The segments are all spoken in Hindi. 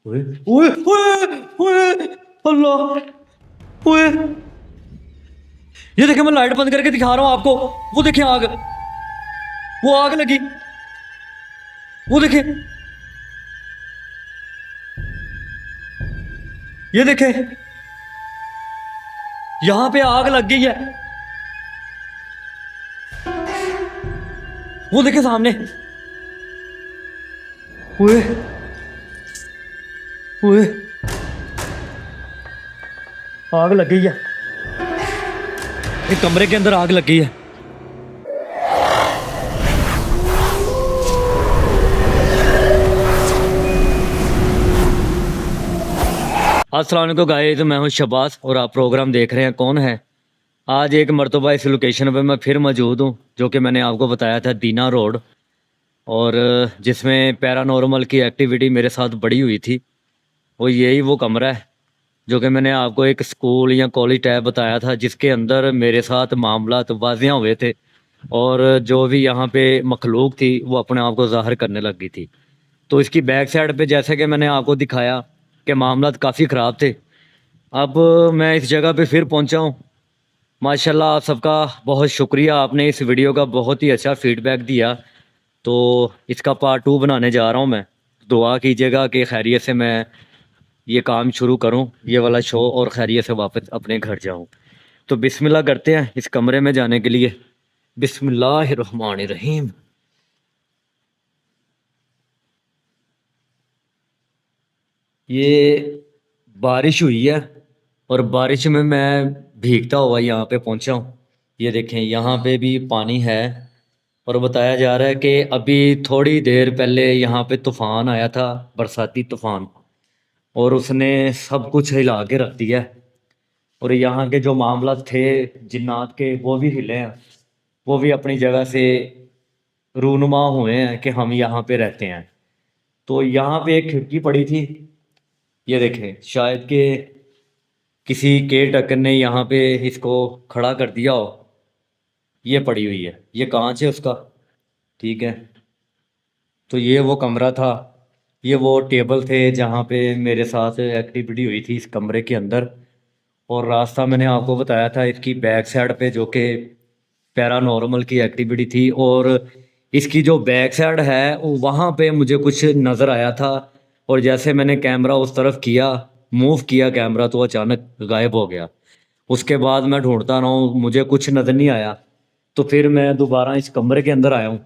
ओए ओए ओए ओए, अल्लाह, ओए, ये देखिए मैं लाइट बंद करके दिखा रहा हूँ आपको। वो देखिए आग, वो आग लगी, वो देखिए, ये देखिए यहाँ पे आग लग गई है। वो देखिए सामने, ओए ओए, आग लग गई है, एक कमरे के अंदर आग लग गई है। अस्सलाम वालेकुम गाइस, मैं हूं शबास और आप प्रोग्राम देख रहे हैं कौन है। आज एक मरतबा इस लोकेशन पे मैं फिर मौजूद हूं, जो कि मैंने आपको बताया था दीना रोड, और जिसमें पैरानॉर्मल की एक्टिविटी मेरे साथ बड़ी हुई थी। वो यही वो कमरा है जो कि मैंने आपको एक स्कूल या कॉलेज टाइप बताया था, जिसके अंदर मेरे साथ मामला तो वाजियाँ हुए थे और जो भी यहाँ पे मखलूक थी वो अपने आप को ज़ाहिर करने लग गई थी। तो इसकी बैक साइड पे जैसे कि मैंने आपको दिखाया कि मामला काफ़ी ख़राब थे। अब मैं इस जगह पे फिर पहुंचा हूं। माशाल्लाह आप सबका बहुत शुक्रिया, आपने इस वीडियो का बहुत ही अच्छा फीडबैक दिया। तो इसका पार्ट 2 बनाने जा रहा हूं मैं। दुआ कीजिएगा कि खैरियत से मैं ये काम शुरू करूं, ये वाला शो, और खैरियत से वापस अपने घर जाऊं। तो बिस्मिल्लाह करते हैं इस कमरे में जाने के लिए। बिस्मिल्लाहिर्रहमानिर्रहीम। ये बारिश हुई है और बारिश में मैं भीगता हुआ यहाँ पे पहुँचा हूँ। ये देखें यहाँ पे भी पानी है और बताया जा रहा है कि अभी थोड़ी देर पहले यहाँ पे तूफ़ान आया था, बरसाती तूफ़ान, और उसने सब कुछ हिला के रख दिया है। और यहाँ के जो मामला थे जिन्नात के, वो भी हिले हैं, वो भी अपनी जगह से रूनुमा हुए हैं कि हम यहाँ पे रहते हैं। तो यहाँ पे एक खिड़की पड़ी थी, ये देखें, शायद कि किसी केयर टेकर ने यहाँ पे इसको खड़ा कर दिया हो। ये पड़ी हुई है, ये कांच है उसका, ठीक है। तो ये वो कमरा था, ये वो टेबल थे जहाँ पे मेरे साथ एक्टिविटी हुई थी इस कमरे के अंदर। और रास्ता मैंने आपको बताया था इसकी बैक साइड पे, जो कि पैरानॉर्मल की एक्टिविटी थी। और इसकी जो बैक साइड है वहाँ पे मुझे कुछ नज़र आया था, और जैसे मैंने कैमरा उस तरफ किया, मूव किया कैमरा, तो अचानक गायब हो गया। उसके बाद मैं ढूंढता रहा हूँ, मुझे कुछ नज़र नहीं आया। तो फिर मैं दोबारा इस कमरे के अंदर आया हूँ,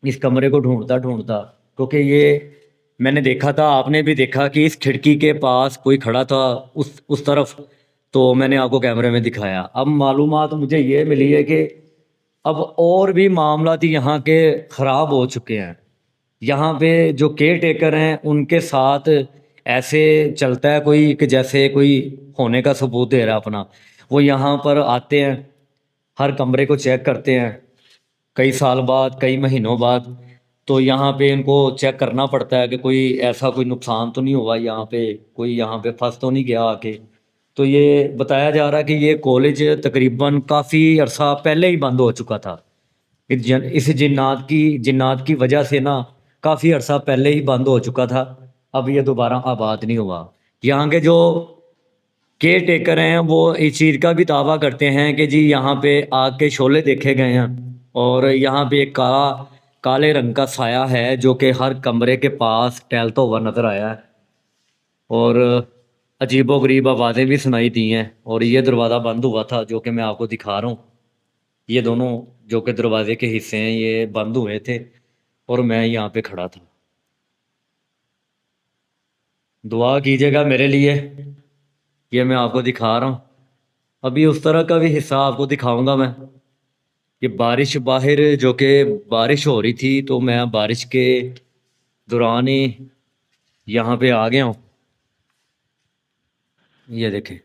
इस कमरे को ढूंढता ढूंढता, क्योंकि ये मैंने देखा था, आपने भी देखा कि इस खिड़की के पास कोई खड़ा था उस तरफ। तो मैंने आपको कैमरे में दिखाया। अब मालूमात मुझे ये मिली है कि अब और भी मामलात यहाँ के ख़राब हो चुके हैं। यहाँ पे जो केयर टेकर हैं उनके साथ ऐसे चलता है कोई कि जैसे कोई होने का सबूत दे रहा है अपना। वो यहाँ पर आते हैं, हर कमरे को चेक करते हैं, कई साल बाद, कई महीनों बाद। तो यहाँ पे इनको चेक करना पड़ता है कि कोई ऐसा कोई नुकसान तो नहीं हुआ यहाँ पे, कोई यहाँ पे फंस तो नहीं गया आके। तो ये बताया जा रहा है कि ये कॉलेज तकरीबन काफ़ी अरसा पहले ही बंद हो चुका था। इस जिन्नात की वजह से ना काफ़ी अरसा पहले ही बंद हो चुका था। अब ये दोबारा आबाद नहीं हुआ। यहाँ के जो केयर टेकर हैं वो इस चीज़ का भी दावा करते हैं कि जी यहाँ पे आग के शोले देखे गए हैं, और यहाँ पे एक काले रंग का साया है जो कि हर कमरे के पास टहलता हुआ नजर आया है। और अजीबोगरीब आवाज़ें भी सुनाई दी हैं। और ये दरवाज़ा बंद हुआ था जो कि मैं आपको दिखा रहा हूँ। ये दोनों जो कि दरवाजे के हिस्से हैं ये बंद हुए थे, और मैं यहाँ पे खड़ा था। दुआ कीजिएगा मेरे लिए। ये मैं आपको दिखा रहा हूँ। अभी उस तरह का भी हिस्सा आपको दिखाऊंगा मैं। ये बारिश बाहर, जो कि बारिश हो रही थी, तो मैं बारिश के दौरान ही यहाँ पे आ गया हूँ। ये देखें,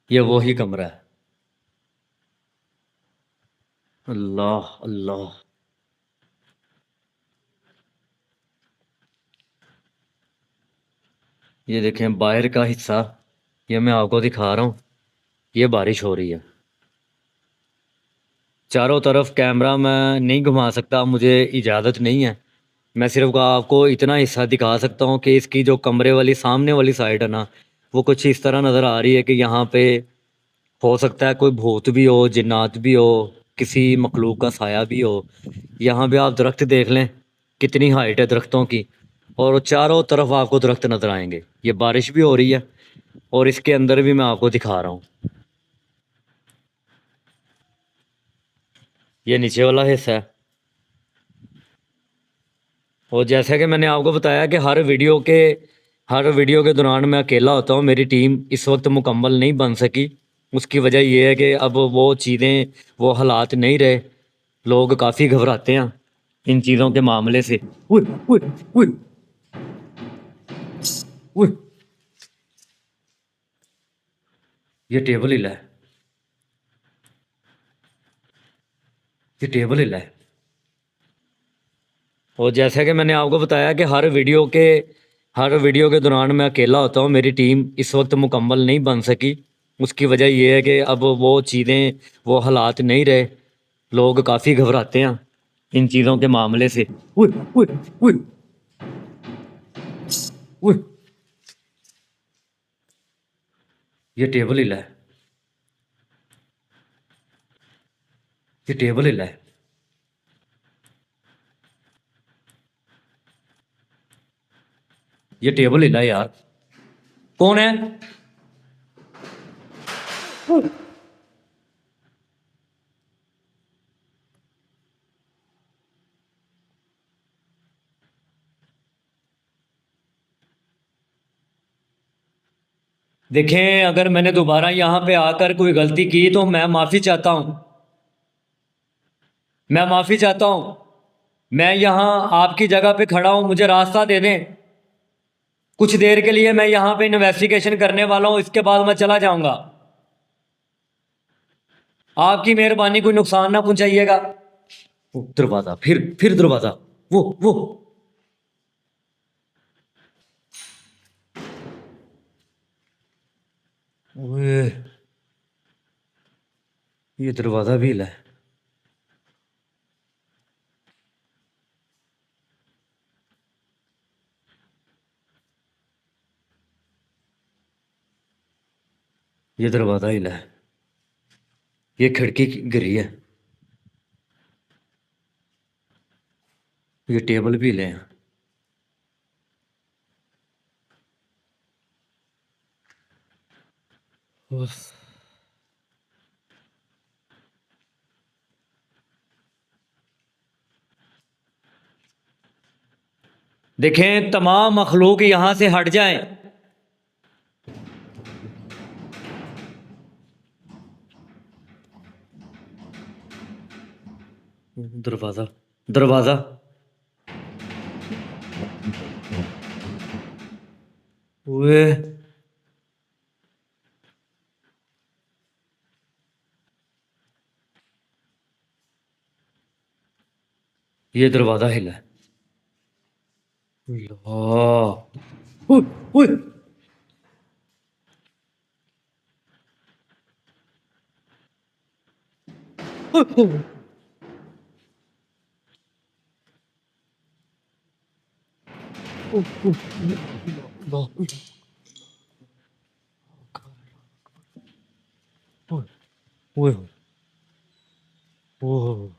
ये वही कमरा है। अल्लाह अल्लाह, ये देखें बाहर का हिस्सा, ये मैं आपको दिखा रहा हूँ। ये बारिश हो रही है, चारों तरफ कैमरा मैं नहीं घुमा सकता, मुझे इजाज़त नहीं है। मैं सिर्फ आपको इतना हिस्सा दिखा सकता हूँ कि इसकी जो कमरे वाली सामने वाली साइड है ना, वो कुछ इस तरह नज़र आ रही है कि यहाँ पे हो सकता है कोई भूत भी हो, जिन्नात भी हो, किसी मखलूक का साया भी हो। यहाँ पे आप दरख्त देख लें, कितनी हाइट है दरख्तों की, और चारों तरफ आपको दरख्त नज़र आएंगे। ये बारिश भी हो रही है और इसके अंदर भी मैं आपको दिखा रहा हूँ। ये नीचे वाला हिस्सा है। और जैसा कि मैंने आपको बताया कि हर वीडियो के दौरान मैं अकेला होता हूँ, मेरी टीम इस वक्त मुकम्मल नहीं बन सकी। उसकी वजह ये है कि अब वो चीज़ें, वो हालात नहीं रहे। लोग काफ़ी घबराते हैं इन चीज़ों के मामले से। उई, उई, उई, उई, ये टेबल हिला है, ये टेबल हिला है। और जैसा कि मैंने आपको बताया कि हर वीडियो के दौरान मैं अकेला होता हूँ, मेरी टीम इस वक्त मुकम्मल नहीं बन सकी। उसकी वजह ये है कि अब वो चीज़ें, वो हालात नहीं रहे। लोग काफ़ी घबराते हैं इन चीज़ों के मामले से। उई, उई, उई, उई, ये टेबल हिला है, ये टेबल हिला है। ये टेबल हिला है यार। कौन है? देखें, अगर मैंने दोबारा यहाँ पे आकर कोई गलती की तो मैं माफ़ी चाहता हूँ। मैं माफ़ी चाहता हूँ। मैं यहाँ आपकी जगह पे खड़ा हूँ, मुझे रास्ता दे दें। कुछ देर के लिए मैं यहाँ पे इन्वेस्टिगेशन करने वाला हूँ, इसके बाद मैं चला जाऊँगा। आपकी मेहरबानी, कोई नुकसान ना पहुँचाइएगा। वो दरवाज़ा, फिर दरवाज़ा। वो ओए, ये दरवाज़ा भी हिला है। ये दरवाज़ा हिला है। ये खिड़की गिरी है। ये टेबल भी हिले हैं। उफ। देखें, तमाम मखलूक यहाँ से हट जाएं। दरवाज़ा, दरवाज़ा। ओए, ये दरवाज़ा हिला है। अल्लाह। ओए, ओए, ओए, ओए, ओए, ओए।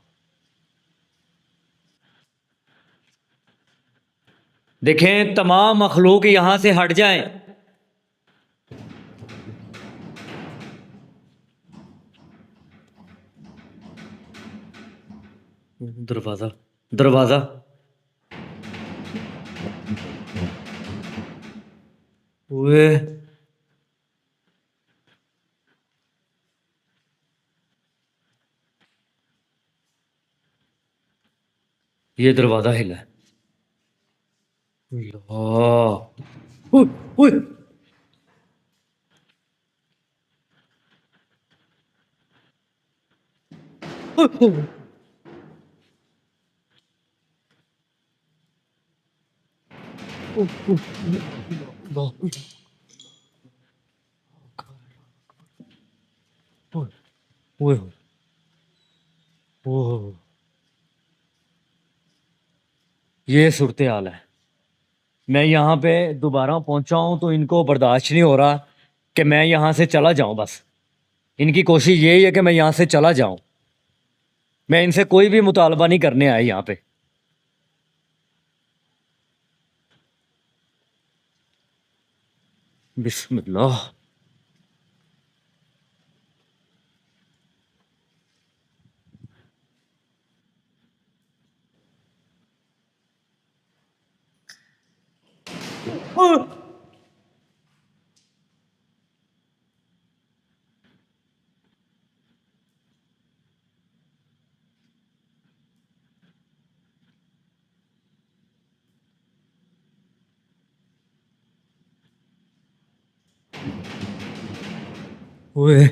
देखें, तमाम मखलूक यहाँ से हट जाएं। दरवाज़ा, दरवाज़ा। ओए, ये दरवाज़ा हिला है। अल्लाह। ओए, ओए, ओए, ओए, ओए, ये सूरत हाल है। मैं यहाँ पे दोबारा पहुंचा हूँ तो इनको बर्दाश्त नहीं हो रहा कि मैं यहाँ से चला जाऊं। बस इनकी कोशिश यही है कि मैं यहाँ से चला जाऊं। मैं इनसे कोई भी मुतालबा नहीं करने आया यहाँ पे। बिस्मिल्लाह। ओए।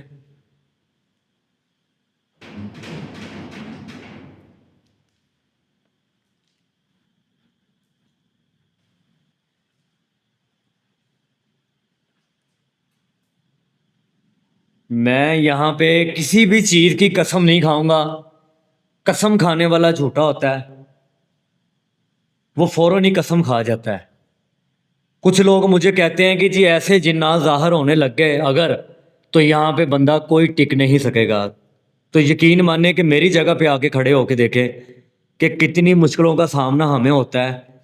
मैं यहाँ पे किसी भी चीज की कसम नहीं खाऊंगा। कसम खाने वाला झूठा होता है, वो फौरन ही कसम खा जाता है। कुछ लोग मुझे कहते हैं कि जी ऐसे जिन्नात ज़ाहिर होने लग गए अगर, तो यहाँ पे बंदा कोई टिक नहीं सकेगा। तो यकीन माने कि मेरी जगह पे आके खड़े होके देखें कि कितनी मुश्किलों का सामना हमें होता है।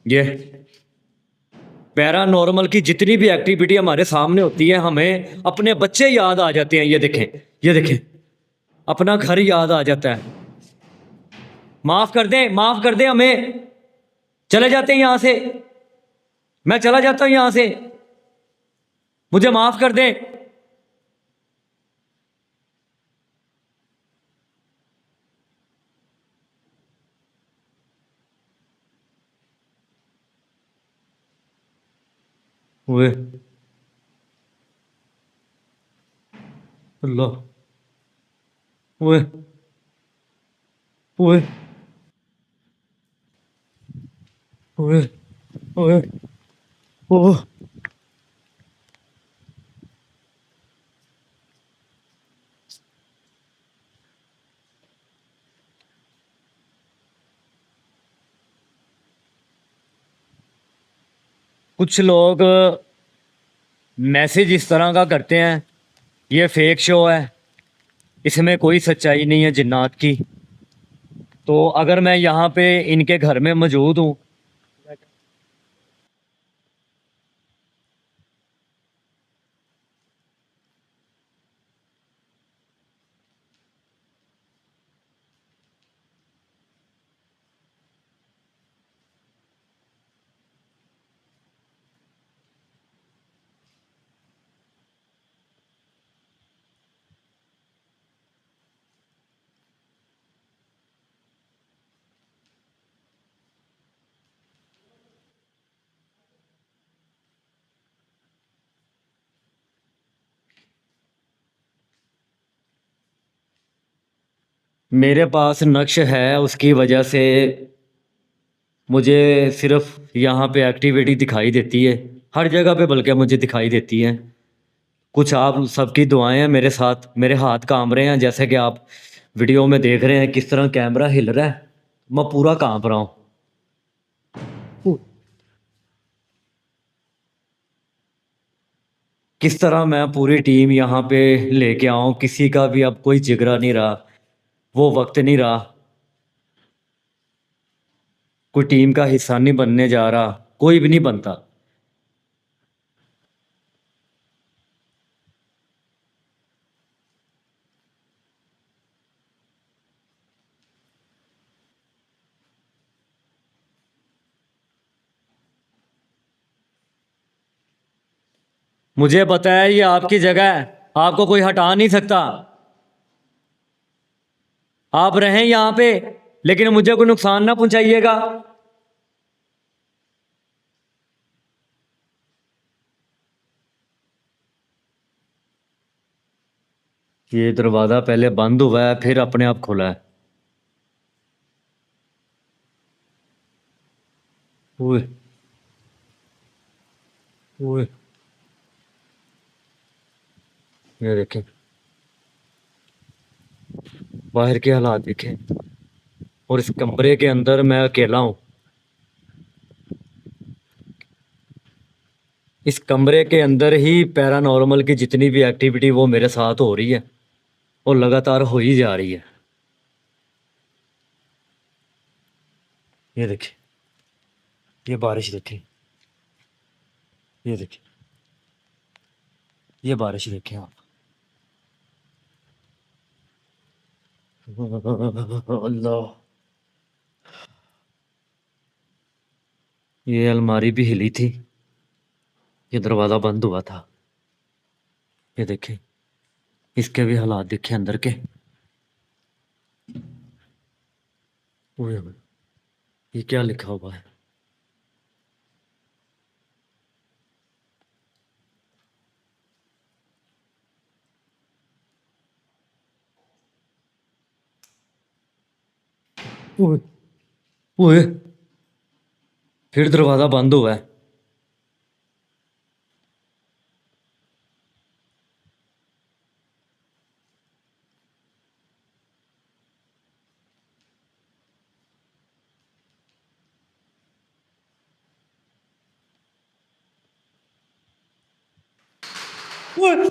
ये पैरानॉर्मल की जितनी भी एक्टिविटी हमारे सामने होती है, हमें अपने बच्चे याद आ जाते हैं। ये देखें, ये देखें, अपना घर याद आ जाता है। माफ कर दें, माफ कर दें हमें। चले जाते हैं यहां से। मैं चला जाता हूं यहां से। मुझे माफ कर दें। ओए अल्लाह। ओए ओए ओए ओए ओह। कुछ लोग मैसेज इस तरह का करते हैं, ये फेक शो है, इसमें कोई सच्चाई नहीं है जिन्नात की। तो अगर मैं यहाँ पे इनके घर में मौजूद हूँ। मेरे पास नक्श है, उसकी वजह से मुझे सिर्फ यहाँ पे एक्टिविटी दिखाई देती है। हर जगह पे बल्कि मुझे दिखाई देती है। कुछ आप सबकी दुआएं हैं मेरे साथ, मेरे हाथ कांप रहे हैं, जैसे कि आप वीडियो में देख रहे हैं किस तरह कैमरा हिल रहा है। मैं पूरा कांप रहा हूँ। किस तरह मैं पूरी टीम यहाँ पे लेके आऊँ, किसी का भी अब कोई जिगरा नहीं रहा, वो वक्त नहीं रहा। कोई टीम का हिस्सा नहीं बनने जा रहा, कोई भी नहीं बनता। मुझे पता है ये आपकी जगह है, आपको कोई हटा नहीं सकता। आप रहें यहाँ पे, लेकिन मुझे कोई नुकसान ना पहुंचाइएगा। ये दरवाज़ा पहले बंद हुआ है, फिर अपने आप खुला है। ओए ओए। ये देखें, बाहर के हालात देखें। और इस कमरे के अंदर मैं अकेला हूँ। इस कमरे के अंदर ही पैरानॉर्मल की जितनी भी एक्टिविटी वो मेरे साथ हो रही है और लगातार हो ही जा रही है। ये देखिए, ये बारिश देखिए, ये देखिए, ये बारिश देखिए आप। अल्लाह, ये अलमारी भी हिली थी, ये दरवाज़ा बंद हुआ था। ये देखिए, इसके भी हालात देखे अंदर के। ओए होए, ये क्या लिखा हुआ है? ओए ओए, फिर दरवाज़ा बंद हुआ है। ओए,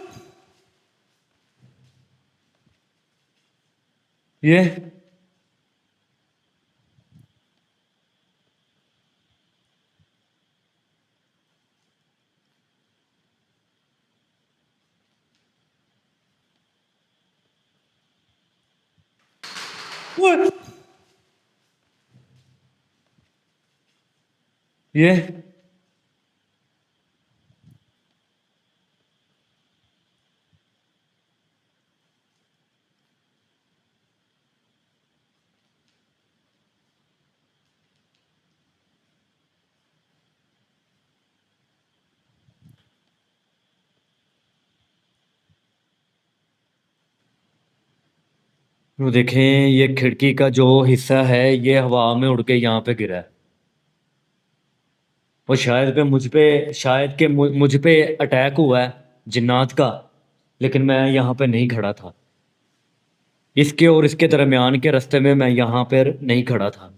ये ओए, ये वो देखें, ये खिड़की का जो हिस्सा है ये हवा में उड़ के यहाँ पे गिरा है। वो शायद के मुझ पे अटैक हुआ है जिन्नात का, लेकिन मैं यहाँ पे नहीं खड़ा था। इसके और इसके दरमियान के रास्ते में मैं यहाँ पर नहीं खड़ा था।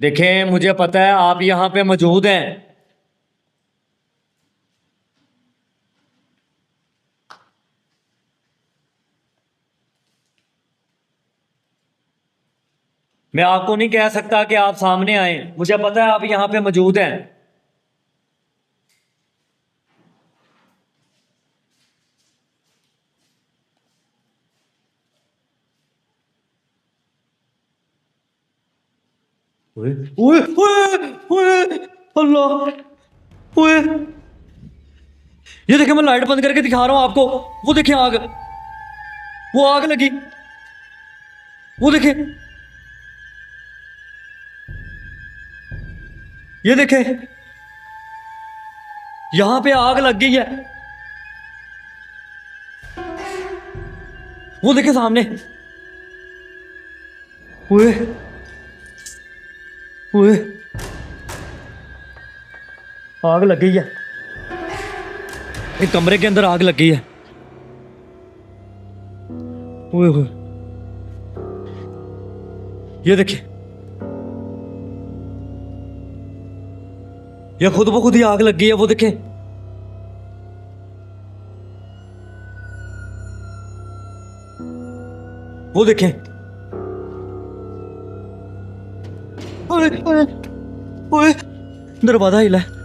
देखें, मुझे पता है आप यहाँ पे मौजूद हैं। मैं आपको नहीं कह सकता कि आप सामने आए, मुझे पता है आप यहाँ पे मौजूद हैं। ओए ओए ओए ओए, अल्लाह, ओए, ये देखिए, मैं लाइट बंद करके दिखा रहा हूँ आपको। वो देखिए आग, वो आग लगी, वो देखिए, ये देखिए, यहां पे आग लग गई है। वो देखिए सामने, ओए ओए, आग लग गई है, एक कमरे के अंदर आग लग गई है। ओए ओए, ये देखिए, ये खुद ब खुद ही आग लग गई है। वो देखें, वो देखें, ओए ओए ओए, दरवाजा हिला है।